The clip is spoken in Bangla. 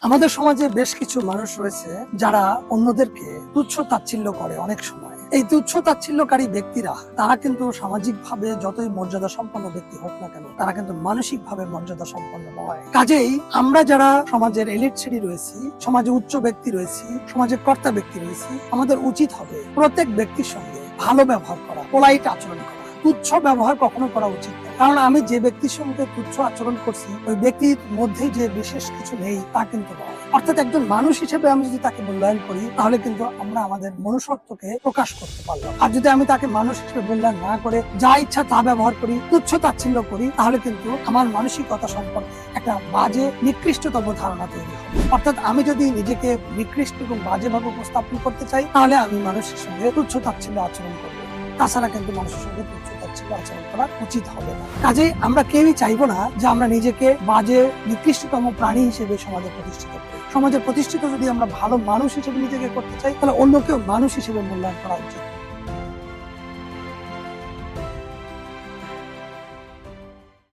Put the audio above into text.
আমাদের সমাজে বেশ কিছু মানুষ রয়েছে যারা অন্যদেরকে তুচ্ছ তাচ্ছিল্য করে। অনেক সময় এই তুচ্ছ তাচ্ছিল্যকারী ব্যক্তিরা তারা কিন্তু সামাজিকভাবে যতই মর্যাদা সম্পন্ন ব্যক্তি হোক না কেন, তারা কিন্তু মানসিকভাবে মর্যাদা সম্পন্ন নয়। কাজেই আমরা যারা সমাজের এলিট শ্রেণী রয়েছি, সমাজে উচ্চ ব্যক্তি রয়েছি, সমাজের কর্তা ব্যক্তি রয়েছি, আমাদের উচিত হবে প্রত্যেক ব্যক্তির সঙ্গে ভালো ব্যবহার করা, পোলাইট আচরণ করা। তুচ্ছ ব্যবহার কখনো করা উচিত না। কারণ আমি যে ব্যক্তির সঙ্গে তুচ্ছ আচরণ করছি, ওই ব্যক্তির মধ্যে যে বিশেষ কিছু নেই তা কিন্তু নয়। অর্থাৎ একজন মানুষ হিসেবে আমি যদি তাকে মূল্যায়ন করি, তাহলে কিন্তু আমরা আমাদের মনুষ্যত্বকে প্রকাশ করতে পারলাম। আর যদি আমি তাকে মানুষ হিসেবে মূল্যায়ন না করে যা ইচ্ছা তা ব্যবহার করি, তুচ্ছ তাচ্ছিল্য করি, তাহলে কিন্তু আমার মানসিকতা সম্পর্কে একটা বাজে নিকৃষ্টতম ধারণা তৈরি হবে। অর্থাৎ আমি যদি নিজেকে নিকৃষ্ট এবং বাজেভাবে উপস্থাপন করতে চাই, তাহলে আমি মানুষের সঙ্গে তুচ্ছ তাচ্ছিল্য আচরণ করবো। তাছাড়া কিন্তু মানুষের সঙ্গে তুচ্ছ তাচ্ছিল্য আচরণ করা উচিত হবে না। কাজে আমরা কেউই চাইবো না যে আমরা নিজেকে বাজে নিকৃষ্টতম প্রাণী হিসেবে সমাজে প্রতিষ্ঠিত করি। সমাজে প্রতিষ্ঠিত যদি আমরা ভালো মানুষ হিসেবে নিজেকে করতে চাই, তাহলে অন্যকেও মানুষ হিসেবে মূল্যায়ন করা উচিত।